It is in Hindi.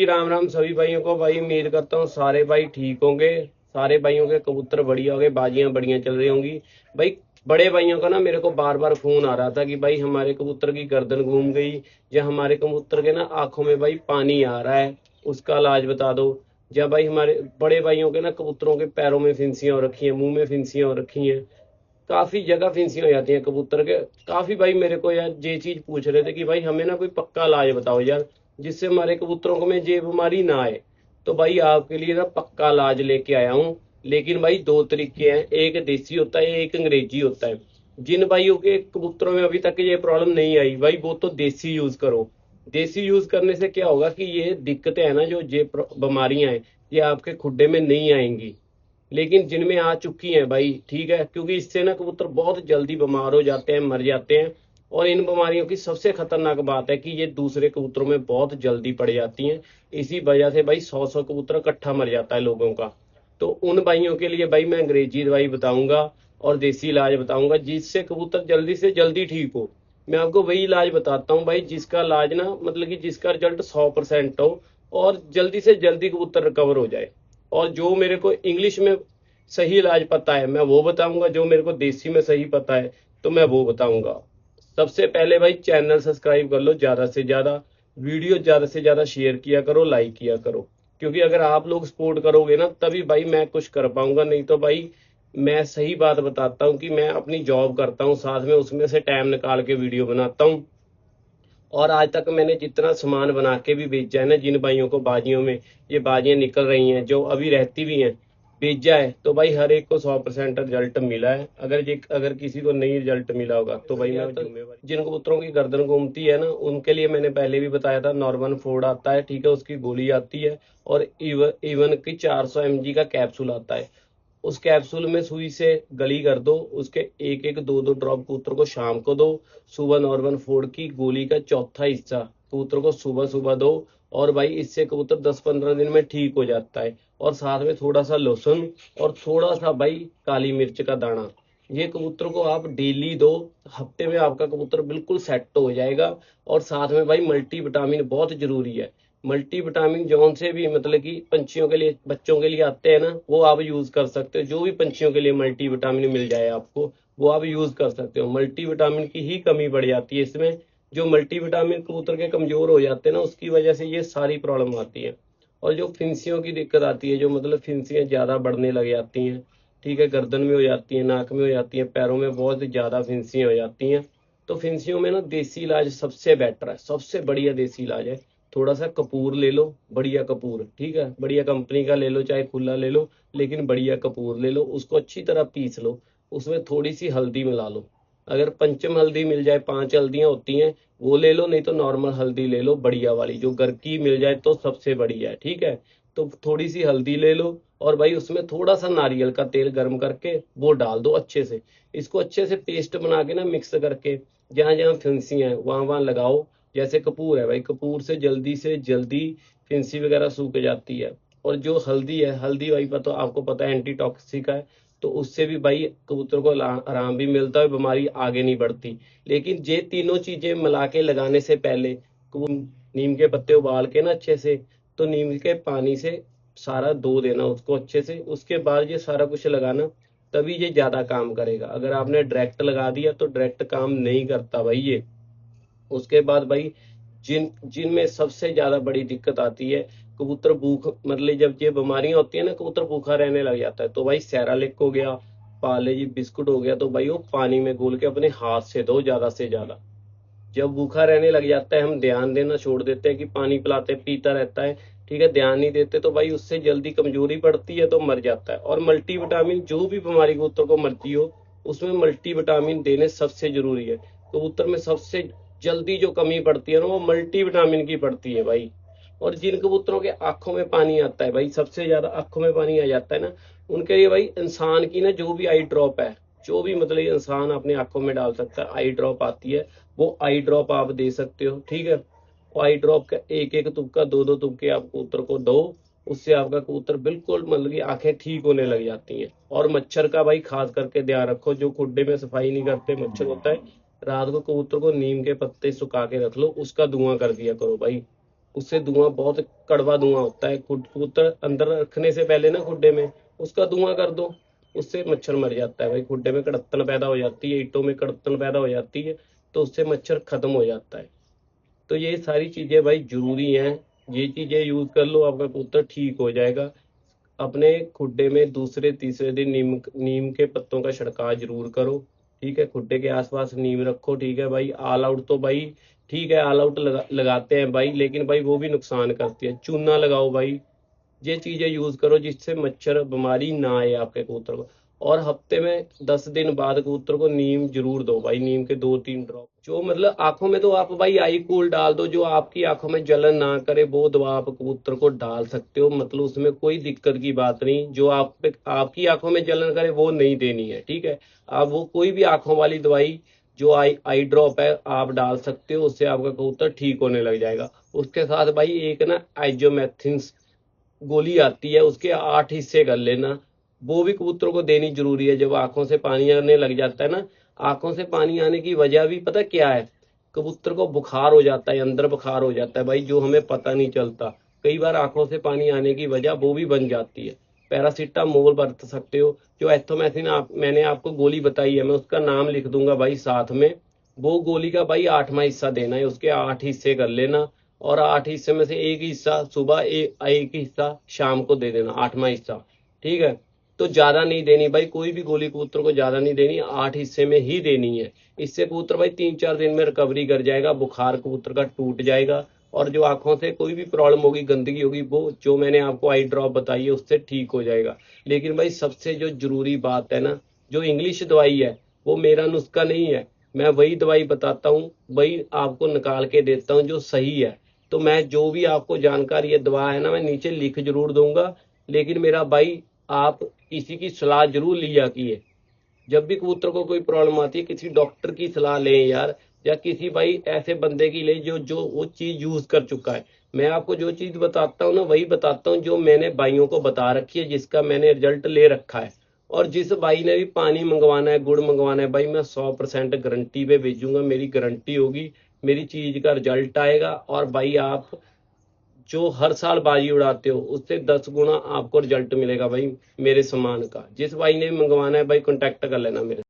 राम राम सभी भाइयों को। भाई उम्मीद करता हूँ सारे भाई ठीक होंगे। सारे भाइयों के कबूतर बढ़िया होंगे, बाजियां बढ़िया चल रही होंगी। भाई बड़े भाइयों का ना मेरे को बार बार फोन आ रहा था कि भाई हमारे कबूतर की गर्दन घूम गई, या हमारे कबूतर के ना आंखों में भाई पानी आ रहा है, उसका इलाज बता दो। या भाई हमारे बड़े भाइयों के ना कबूतरों के पैरों में फिंसियां हो रखी हैं, मुंह में फिंसियां हो रखी हैं, काफी जगह फिंसियां हो जाती हैं कबूतर के। काफी भाई मेरे को यार ये चीज पूछ रहे थे कि भाई हमें ना कोई पक्का इलाज बताओ यार, जिससे हमारे कबूतरों को में ये बीमारी ना आए। तो भाई आपके लिए ना पक्का इलाज लेके आया हूँ। लेकिन भाई दो तरीके हैं, एक देसी होता है, एक अंग्रेजी होता है। जिन भाइयों के कबूतरों में अभी तक ये प्रॉब्लम नहीं आई भाई, वो तो देसी यूज करो। देसी यूज करने से क्या होगा कि ये दिक्कतें है ना, जो ये बीमारियां हैं, ये आपके खुड्डे में नहीं आएंगी। लेकिन जिनमें आ चुकी हैं भाई, ठीक है, क्योंकि इससे ना कबूतर बहुत जल्दी बीमार हो जाते हैं, मर जाते हैं। और इन बीमारियों की सबसे खतरनाक बात है कि ये दूसरे कबूतरों में बहुत जल्दी पड़ जाती हैं। इसी वजह से भाई 100 कबूतर इकट्ठा मर जाता है लोगों का। तो उन भाइयों के लिए भाई मैं अंग्रेजी दवाई बताऊंगा और देसी इलाज बताऊंगा, जिससे कबूतर जल्दी से जल्दी ठीक हो। मैं आपको वही इलाज बताता हूँ भाई, जिसका इलाज ना मतलब कि जिसका रिजल्ट 100% हो, और जल्दी से जल्दी कबूतर रिकवर हो जाए। और जो मेरे को इंग्लिश में सही इलाज पता है मैं वो बताऊंगा, जो मेरे को देसी में सही पता है तो मैं वो बताऊंगा। सबसे पहले भाई चैनल सब्सक्राइब कर लो, ज्यादा से ज्यादा वीडियो ज्यादा से ज्यादा शेयर किया करो, लाइक किया करो। क्योंकि अगर आप लोग सपोर्ट करोगे ना तभी भाई मैं कुछ कर पाऊंगा, नहीं तो भाई मैं सही बात बताता हूँ कि मैं अपनी जॉब करता हूँ, साथ में उसमें से टाइम निकाल के वीडियो बनाता हूँ। और आज तक मैंने जितना सामान बना के भी बेचा है ना, जिन भाइयों को बाजियों में ये बाजियां निकल रही हैं, जो अभी रहती भी हैं, बेचा है, तो भाई हर एक को 100% रिजल्ट मिला है। अगर किसी को नहीं रिजल्ट मिला होगा तो भाई मैं जिम्मेवारी। जिन कबूतरों की गर्दन घूमती है ना, उनके लिए मैंने पहले भी बताया था, नॉर्मन फोर्ड आता है, ठीक है, उसकी गोली आती है। और इवन की 400 mg का कैप्सूल आता है। उस कैप्सूल में सुई से गली कर दो, उसके एक एक दो दो ड्रॉप कबूतर को शाम को दो। सुबह नॉर्मल फोर्ड की गोली का चौथा हिस्सा कबूतर को सुबह सुबह दो। और भाई इससे कबूतर 10-15 दिन में ठीक हो जाता है। और साथ में थोड़ा सा लहसुन और थोड़ा सा भाई काली मिर्च का दाना, ये कबूतर को आप डेली दो। हफ्ते में आपका कबूतर बिल्कुल सेट हो जाएगा। और साथ में भाई मल्टी विटामिन बहुत जरूरी है। मल्टी विटामिन जौन से भी मतलब कि पंछियों के लिए, बच्चों के लिए आते हैं ना, वो आप यूज कर सकते हो। जो भी पंछियों के लिए मल्टी विटामिन मिल जाए आपको, वो आप यूज कर सकते हो। मल्टी विटामिन की ही कमी पड़ जाती है इसमें। जो मल्टी विटामिन कबूतर के कमजोर हो जाते हैं ना, उसकी वजह से ये सारी प्रॉब्लम आती है। और जो फिंसियों की दिक्कत आती है, जो मतलब फिंसियां ज्यादा बढ़ने लग जाती हैं, ठीक है, गर्दन में हो जाती है, नाक में हो जाती है, पैरों में बहुत ज्यादा फिंसियां हो जाती हैं। तो फिंसियों में ना देसी इलाज सबसे बेटर है, सबसे बढ़िया देसी इलाज है। थोड़ा सा कपूर ले लो, बढ़िया कपूर, ठीक है, बढ़िया कंपनी का ले लो, चाहे खुला ले लो, लेकिन बढ़िया कपूर ले लो, उसको अच्छी तरह पीस लो। उसमें थोड़ी सी हल्दी मिला लो। अगर पंचम हल्दी मिल जाए, 5 हल्दियां होती हैं, वो ले लो, नहीं तो नॉर्मल हल्दी ले लो, बढ़िया वाली जो घर की मिल जाए तो सबसे बढ़िया है, ठीक है। तो थोड़ी सी हल्दी ले लो, और भाई उसमें थोड़ा सा नारियल का तेल गर्म करके वो डाल दो अच्छे से। इसको अच्छे से पेस्ट बना के ना मिक्स करके जहां जहां फिंसी है वहां वहां लगाओ। जैसे कपूर है भाई, कपूर से जल्दी फिंसी वगैरह सूख जाती है। और जो हल्दी है, हल्दी भाई पता, आपको पता है एंटी टॉक्सिक है। तो उससे भी भाई कबूतर को आराम भी मिलता है, बीमारी आगे नहीं बढ़ती। लेकिन ये तीनों चीजें मिला के लगाने से पहले नीम के पत्ते उबाल के ना अच्छे से, तो नीम के पानी से सारा धो देना उसको अच्छे से, उसके बाद ये सारा कुछ लगाना, तभी ये ज्यादा काम करेगा। अगर आपने डायरेक्ट लगा दिया तो डायरेक्ट काम नहीं करता भाई ये। उसके बाद भाई जिन जिनमें सबसे ज्यादा बड़ी दिक्कत आती है, कबूतर भूख मतलब जब ये बीमारियां होती है ना, कबूतर भूखा रहने लग जाता है, तो भाई सैरालिक हो गया, पार्ले जी बिस्कुट हो गया, तो भाई वो पानी में घोल के अपने हाथ से दो ज्यादा से ज्यादा। जब भूखा रहने लग जाता है, हम ध्यान देना छोड़ देते हैं कि पानी पिलाते पीता रहता है, ठीक है, ध्यान नहीं देते, तो भाई उससे जल्दी कमजोरी पड़ती है, तो मर जाता है। और मल्टी विटामिन जो भी बीमारी कबूतर को मर्जी हो, उसमें मल्टी विटामिन देने सबसे जरूरी है। कबूतर में सबसे जल्दी जो कमी पड़ती है ना, वो मल्टी विटामिन की पड़ती है भाई। और जिन कबूतरों के आंखों में पानी आता है भाई, सबसे ज्यादा आंखों में पानी आ जाता है ना, उनके लिए भाई इंसान की ना जो भी आई ड्रॉप है, जो भी मतलब इंसान अपने आंखों में डाल सकता है, आई ड्रॉप आती है, वो आई ड्रॉप आप दे सकते हो, ठीक है। वो आई ड्रॉप का एक एक तुपका, दो दो तुपके आप कबूतर को दो। उससे आपका कबूतर बिल्कुल मतलब कि आंखें ठीक होने लग जाती हैं। और मच्छर का भाई खास करके ध्यान रखो, जो खुड्डे में सफाई नहीं करते, मच्छर होता है, रात को कबूतर को नीम के पत्ते सुखा के रख लो, उसका धुआं कर दिया करो भाई। उससे धुआं बहुत कड़वा धुआं होता है। कबूतर अंदर रखने से पहले ना खुड्डे में उसका धुआं कर दो, उससे मच्छर मर जाता है भाई। खुड्डे में कड़त्तन पैदा हो जाती है, ईंटों में कड़त्तन पैदा हो जाती है, तो उससे मच्छर खत्म हो जाता है। तो ये सारी चीजें भाई जरूरी हैं, ये चीजें यूज कर लो, आपका कबूतर ठीक हो जाएगा। अपने खुड्डे में दूसरे तीसरे दिन नीम नीम के पत्तों का छिड़काव जरूर करो। ठीक है, खुड्डे के आसपास नीम रखो। ठीक है भाई, ऑल आउट तो भाई ठीक है, ऑल आउट लगाते हैं भाई, लेकिन भाई वो भी नुकसान करती है। चूना लगाओ भाई, ये चीजें यूज करो जिससे मच्छर बीमारी ना आए आपके कबूतर को। और हफ्ते में 10 दिन बाद कबूतर को नीम जरूर दो भाई, नीम के 2-3 ड्रॉप। जो मतलब आंखों में तो आप भाई आई कूल डाल दो, जो आपकी आंखों में जलन ना करे वो दवा आप कबूतर को डाल सकते हो, मतलब उसमें कोई दिक्कत की बात नहीं। जो आप पे आपकी आंखों में जलन करे वो नहीं देनी है। ठीक है, आप वो कोई भी आंखों वाली दवाई जो आई आई ड्रॉप है आप डाल सकते हो, उससे आपका कबूतर ठीक होने लग जाएगा। उसके साथ भाई एक ना आइजोमेथिन गोली आती है, उसके 8 हिस्से कर लेना। वो भी कबूतरों को देनी जरूरी है जब आंखों से पानी आने लग जाता है ना। आंखों से पानी आने की वजह भी पता क्या है? कबूतर को बुखार हो जाता है, अंदर बुखार हो जाता है भाई, जो हमें पता नहीं चलता। कई बार आंखों से पानी आने की वजह वो भी बन जाती है। पैरासीटामोल बरत सकते हो। जो एस्थोमेसिन मैंने आपको गोली बताई है, मैं उसका नाम लिख दूंगा भाई साथ में। वो गोली का भाई 8वां हिस्सा देना है, उसके 8 हिस्से कर लेना। और 8 हिस्से में से एक हिस्सा सुबह, एक हिस्सा शाम को दे देना, 8वां हिस्सा। ठीक है, तो ज्यादा नहीं देनी भाई, कोई भी गोली कबूतर को ज्यादा नहीं देनी, 8 हिस्से में ही देनी है। इससे कबूतर भाई 3-4 दिन में रिकवरी कर जाएगा, बुखार कबूतर का टूट जाएगा। और जो आंखों से कोई भी प्रॉब्लम होगी, गंदगी होगी, वो जो मैंने आपको आई ड्रॉप बताई है उससे ठीक हो जाएगा। लेकिन भाई सबसे जो जरूरी बात है ना, जो इंग्लिश दवाई है वो मेरा नुस्खा नहीं है। मैं वही दवाई बताता हूँ, वही आपको निकाल के देता हूँ जो सही है। तो मैं जो भी आपको जानकारी है, दवा है ना, मैं नीचे लिख जरूर दूंगा। लेकिन मेरा भाई आप किसी की सलाह जरूर लिया कीजिए। जब भी कबूतर को कोई प्रॉब्लम आती है, किसी डॉक्टर की सलाह लें यार, या किसी भाई ऐसे बंदे की ले जो जो वो चीज यूज कर चुका है। मैं आपको जो चीज बताता हूँ ना वही बताता हूँ जो मैंने भाइयों को बता रखी है, जिसका मैंने रिजल्ट ले रखा है। और जिस भाई ने भी पानी मंगवाना है, गुड़ मंगवाना है भाई, मैं 100% गारंटी पे भेजूंगा, मेरी गारंटी होगी, मेरी चीज का रिजल्ट आएगा। और भाई आप जो हर साल बाजी उड़ाते हो उससे 10 गुना आपको रिजल्ट मिलेगा भाई, मेरे सामान का। जिस भाई ने भी मंगवाना है भाई कांटेक्ट कर लेना मेरे से।